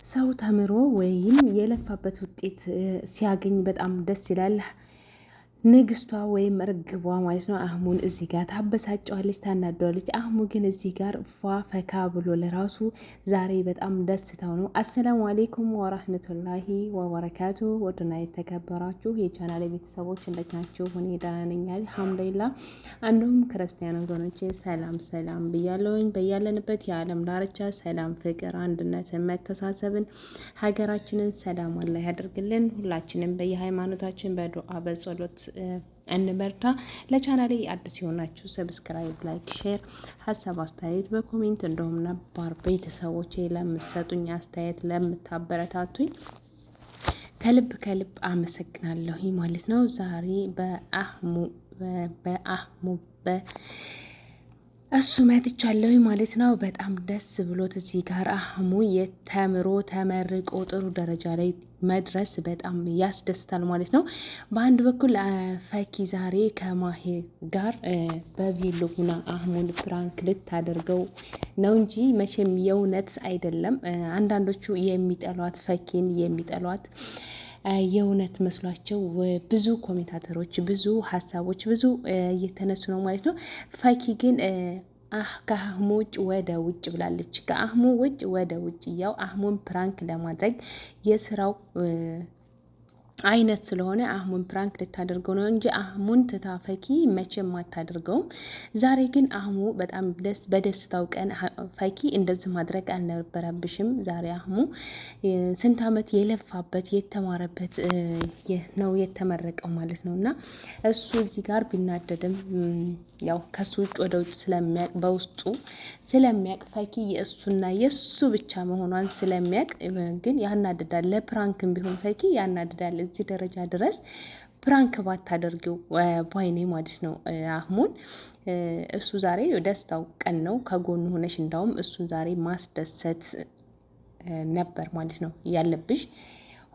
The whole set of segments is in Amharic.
ሰው ተምሮ ወይም የለፋበት ውጤት ሲያገኝ በጣም ደስ ይላል። ንግስቷ ወይም ርግቧ ማለት ነው አህሙን እዚህ ጋር ታበሳጨዋለች፣ ታናደዋለች። አህሙ ግን እዚህ ጋር ፏ ፈካ ብሎ ለራሱ ዛሬ በጣም ደስታው ነው። አሰላሙ አሌይኩም ወራህመቱላሂ ወበረካቱ። ወድና የተከበራችሁ የቻናል ቤተሰቦች እንዴት ናችሁ? እኔ ደህና ነኝ አልሐምዱሊላህ። እንዲሁም ክርስቲያን ወገኖቼ ሰላም ሰላም ብያለሁኝ። በያለንበት የዓለም ዳርቻ ሰላም፣ ፍቅር፣ አንድነትን፣ መተሳሰብን ሀገራችንን ሰላም አላህ ያደርግልን። ሁላችንም በየሃይማኖታችን በዱዓ በጸሎት እንበርታ። ለቻናሌ አዲስ የሆናችሁ ሰብስክራይብ፣ ላይክ፣ ሼር፣ ሀሳብ አስተያየት በኮሜንት እንደውም ነባር ቤተሰቦቼ ለምትሰጡኝ አስተያየት ለምታበረታቱኝ ከልብ ከልብ አመሰግናለሁ ማለት ነው። ዛሬ በአህሙ እሱ መጥቻለሁ ማለት ነው። በጣም ደስ ብሎት እዚህ ጋር አህሙ የተምሮ ተመርቆ ጥሩ ደረጃ ላይ መድረስ በጣም ያስደስታል ማለት ነው። በአንድ በኩል ፈኪ ዛሬ ከማሄ ጋር በቪሎ ሁና አህሙን ፕራንክ ልታደርገው ነው እንጂ መቼም የእውነት አይደለም። አንዳንዶቹ የሚጠሏት ፈኪን የሚጠሏት የእውነት መስሏቸው ብዙ ኮሜንታተሮች፣ ብዙ ሀሳቦች፣ ብዙ እየተነሱ ነው ማለት ነው። ፈኪ ግን ከአህሙ ውጭ ወደ ውጭ ብላለች። ከአህሙ ውጭ ወደ ውጭ ያው አህሙን ፕራንክ ለማድረግ የስራው አይነት ስለሆነ አህሙን ፕራንክ ልታደርገው ነው እንጂ አህሙን ትታ ፈኪ መቼም አታደርገውም። ዛሬ ግን አህሙ በጣም በደስታው ቀን ፈኪ እንደዚህ ማድረግ አልነበረብሽም። ዛሬ አህሙ ስንት ዓመት የለፋበት የተማረበት ነው የተመረቀው ማለት ነው። እና እሱ እዚህ ጋር ቢናደድም ያው ከሱ ውጭ ወደ ውጭ ስለሚያውቅ በውስጡ ስለሚያውቅ ፈኪ የእሱና የእሱ ብቻ መሆኗን ስለሚያውቅ ግን ያናድዳል። ለፕራንክም ቢሆን ፈኪ ያናድዳል። እዚህ ደረጃ ድረስ ፕራንክ ባታደርጊው ባይኔ ማለት ነው አህሙን። እሱ ዛሬ ደስታው ቀን ነው። ከጎኑ ሆነሽ እንዳውም እሱን ዛሬ ማስደሰት ነበር ማለት ነው ያለብሽ።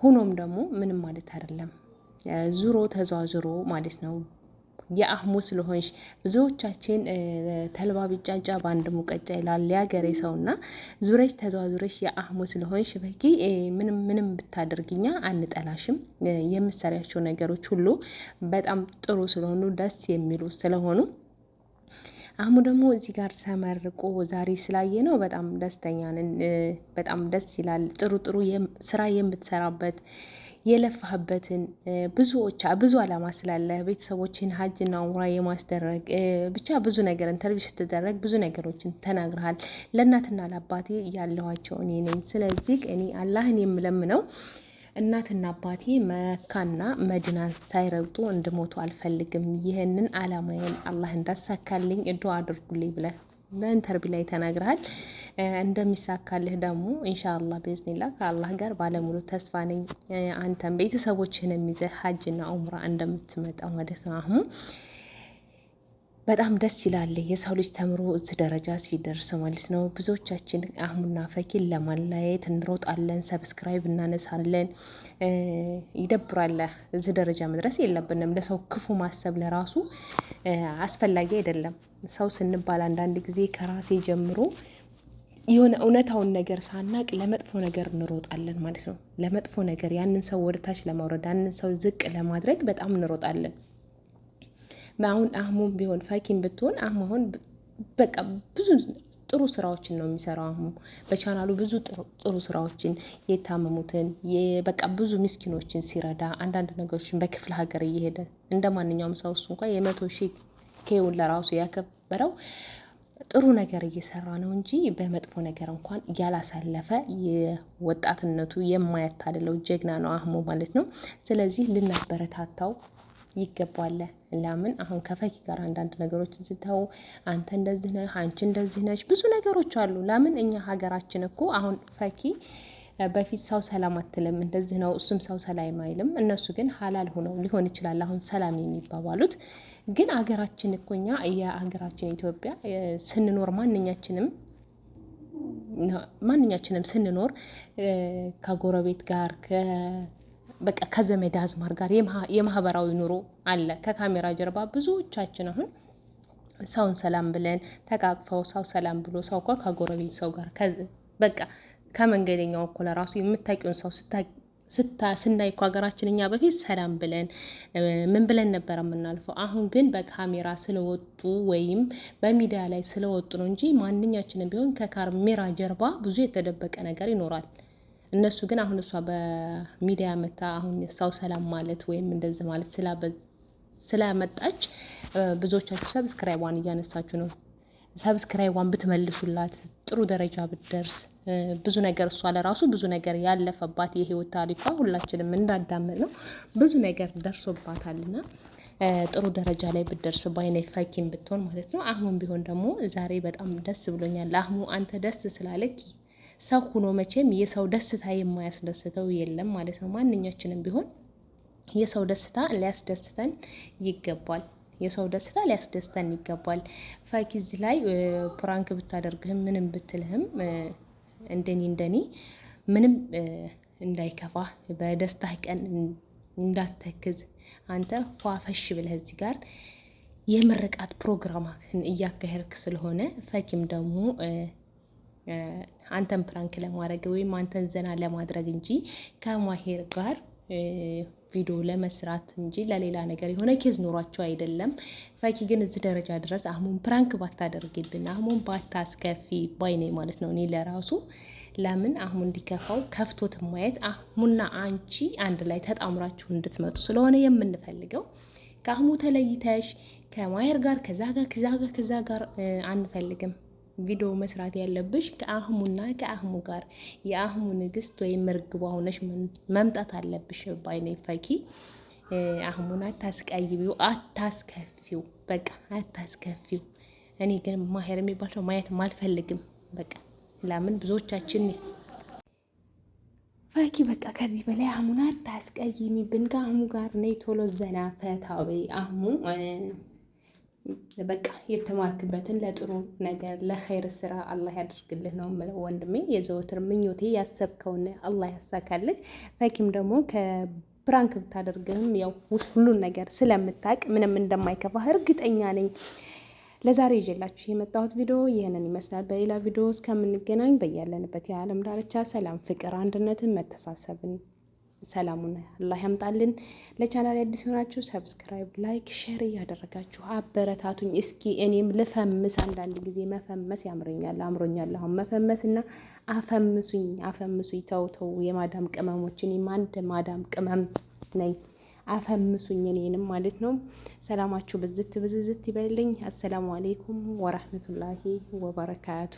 ሆኖም ደግሞ ምንም ማለት አይደለም። ዙሮ ተዟዙሮ ማለት ነው የአህሙ ስለሆንሽ ብዙዎቻችን ተልባ ቢጫጫ በአንድ ሙቀጫ ይላል የሀገሬ ሰውና ዙረሽ ተዘዋዙረሽ የአህሙ ስለሆንሽ በቂ ምንም ብታደርግኛ አንጠላሽም። የምትሰሪያቸው ነገሮች ሁሉ በጣም ጥሩ ስለሆኑ ደስ የሚሉ ስለሆኑ አህሙ ደግሞ እዚህ ጋር ተመርቆ ዛሬ ስላየ ነው በጣም ደስተኛ ነን። በጣም ደስ ይላል። ጥሩ ስራ የምትሰራበት የለፋህበትን ብዙ አላማ ስላለ ቤተሰቦችን ሀጅና ኡምራ የማስደረግ ብቻ ብዙ ነገር ኢንተርቪው ስትደረግ ብዙ ነገሮችን ተናግረሃል። ለእናትና ለአባቴ ያለኋቸው እኔ ነኝ። ስለዚህ እኔ አላህን የምለምነው እናትና አባቴ መካና መዲናን ሳይረግጡ እንድሞቱ አልፈልግም። ይህንን አላማዬን አላህ እንዳሳካልኝ ዱአ አድርጉልኝ ብለህ በኢንተርቪው ላይ ተናግረሃል። እንደሚሳካልህ ደግሞ ኢንሻአላህ በዝኒላ ከአላህ ጋር ባለሙሉ ተስፋ ነኝ። አንተም ቤተሰቦችህን ይዘህ ሀጅና ኡምራ እንደምትመጣ ማለት ነው። አህሙ በጣም ደስ ይላል። የሰው ልጅ ተምሮ እዚህ ደረጃ ሲደርስ ማለት ነው። ብዙዎቻችን አህሙና ፈኪን ለማለያየት እንሮጣለን፣ ሰብስክራይብ እናነሳለን። ይደብራል። እዚህ ደረጃ መድረስ የለብንም። ለሰው ክፉ ማሰብ ለራሱ አስፈላጊ አይደለም። ሰው ስንባል አንዳንድ ጊዜ ከራሴ ጀምሮ የሆነ እውነታውን ነገር ሳናቅ ለመጥፎ ነገር እንሮጣለን ማለት ነው። ለመጥፎ ነገር ያንን ሰው ወደታች ለማውረድ ያንን ሰው ዝቅ ለማድረግ በጣም እንሮጣለን። አሁን አህሙም ቢሆን ፈኪም ብትሆን አህሙ አሁን በቃ ብዙ ጥሩ ስራዎችን ነው የሚሰራው። አህሙ በቻናሉ ብዙ ጥሩ ስራዎችን የታመሙትን በቃ ብዙ ምስኪኖችን ሲረዳ አንዳንድ ነገሮችን በክፍለ ሀገር እየሄደ እንደ ማንኛውም ሰው እሱ እንኳን 100,000 ኬውን ለራሱ ያከበረው ጥሩ ነገር እየሰራ ነው እንጂ በመጥፎ ነገር እንኳን ያላሳለፈ የወጣትነቱ የማያታልለው ጀግና ነው አህሙ ማለት ነው። ስለዚህ ልናበረታታው ይገባል። ለምን አሁን ከፈኪ ጋር አንዳንድ ነገሮችን ስተው አንተ እንደዚህ ነህ፣ አንቺ እንደዚህ ነች፣ ብዙ ነገሮች አሉ። ለምን እኛ ሀገራችን እኮ አሁን ፈኪ በፊት ሰው ሰላም አትልም፣ እንደዚህ ነው፣ እሱም ሰው ሰላም አይልም። እነሱ ግን ሀላል ሆነው ሊሆን ይችላል አሁን ሰላም የሚባባሉት። ግን ሀገራችን እኮ እኛ የሀገራችን ኢትዮጵያ ስንኖር ማንኛችንም ስንኖር ከጎረቤት ጋር በቃ ከዘመድ አዝማር ጋር የማህበራዊ ኑሮ አለ። ከካሜራ ጀርባ ብዙዎቻችን አሁን ሰውን ሰላም ብለን ተቃቅፈው ሰው ሰላም ብሎ ሰው እኮ ከጎረቤት ሰው ጋር በቃ ከመንገደኛው እኮ ለራሱ የምታውቂውን ሰው ስናይ እኮ ሀገራችን እኛ በፊት ሰላም ብለን ምን ብለን ነበር የምናልፈው። አሁን ግን በካሜራ ስለወጡ ወይም በሚዲያ ላይ ስለወጡ ነው እንጂ ማንኛችንም ቢሆን ከካሜራ ጀርባ ብዙ የተደበቀ ነገር ይኖራል። እነሱ ግን አሁን እሷ በሚዲያ መታ አሁን ሰው ሰላም ማለት ወይም እንደዚህ ማለት ስላመጣች ብዙዎቻችሁ ሰብስክራይቧን እያነሳችሁ ነው። ሰብስክራይቧን ብትመልሱላት ጥሩ ደረጃ ብትደርስ ብዙ ነገር እሷ ለራሱ ብዙ ነገር ያለፈባት የህይወት ታሪኳ ሁላችንም እንዳዳመጥ ነው ብዙ ነገር ደርሶባታልና ጥሩ ደረጃ ላይ ብትደርስ ባይኔ ፈኪም ብትሆን ማለት ነው። አህሙም ቢሆን ደግሞ ዛሬ በጣም ደስ ብሎኛል። አህሙ አንተ ደስ ስላለክ ሰው ሆኖ መቼም የሰው ደስታ የማያስደስተው የለም ማለት ነው። ማንኛችንም ቢሆን የሰው ደስታ ሊያስደስተን ይገባል። የሰው ደስታ ሊያስደስተን ይገባል። ፈኪ እዚህ ላይ ፕራንክ ብታደርግህም ምንም ብትልህም እንደኔ ምንም እንዳይከፋህ በደስታህ ቀን እንዳትተክዝ አንተ ፏፈሽ ብለህ እዚህ ጋር የምርቃት ፕሮግራማችን እያካሄድክ ስለሆነ ፈኪም ደግሞ አንተን ፕራንክ ለማድረግ ወይም አንተን ዘና ለማድረግ እንጂ ከማሄር ጋር ቪዲዮ ለመስራት እንጂ ለሌላ ነገር የሆነ ኬዝ ኖሯቸው አይደለም። ፈኪ ግን እዚህ ደረጃ ድረስ አህሙን ፕራንክ ባታደርግብን አህሙን ባታስከፊ ባይኔ ማለት ነው። እኔ ለራሱ ለምን አህሙ እንዲከፋው ከፍቶት ማየት አህሙና አንቺ አንድ ላይ ተጣምራችሁ እንድትመጡ ስለሆነ የምንፈልገው ከአህሙ ተለይተሽ ከማየር ጋር ከዛ ጋር አንፈልግም። ቪዲዮ መስራት ያለብሽ ከአህሙና ከአህሙ ጋር የአህሙ ንግስት ወይም እርግቧ ሆነሽ መምጣት አለብሽ ባይኔ ፈኪ። አህሙን አታስቀይቢው፣ አታስከፊው፣ በቃ አታስከፊው። እኔ ግን ማሄር የሚባል ሰው ማየት አልፈልግም። በቃ ለምን ብዙዎቻችን ፈኪ በቃ ከዚህ በላይ አህሙን አታስቀይሚብን። ከአህሙ ጋር ነይ ቶሎ ዘና ፈታ በይ። አህሙ በቃ የተማርክበትን ለጥሩ ነገር ለኸይር ስራ አላህ ያደርግልህ ነው የምለው ወንድሜ። የዘወትር ምኞቴ ያሰብከውን አላህ ያሳካልህ። ፈኪም ደግሞ ከፕራንክ ብታደርግህም ያው ሁሉን ነገር ስለምታውቅ ምንም እንደማይከፋህ እርግጠኛ ነኝ። ለዛሬ ይዤላችሁ የመጣሁት ቪዲዮ ይህንን ይመስላል። በሌላ ቪዲዮ እስከምንገናኝ በያለንበት የዓለም ዳርቻ ሰላም፣ ፍቅር፣ አንድነትን፣ መተሳሰብን ሰላሙን አላህ ያምጣልን። ለቻናል አዲስ ሆናችሁ ሰብስክራይብ፣ ላይክ፣ ሼር እያደረጋችሁ አበረታቱኝ። እስኪ እኔም ልፈምስ። አንዳንድ ጊዜ መፈመስ ያምረኛል፣ አምሮኛል። አሁን መፈመስና አፈምሱኝ። ተው የማዳም ቅመሞች፣ እኔም አንድ ማዳም ቅመም ነኝ። አፈምሱኝ እኔንም ማለት ነው። ሰላማችሁ ብዝት ይበልልኝ። አሰላሙ አሌይኩም ወራህመቱላሂ ወበረካቱ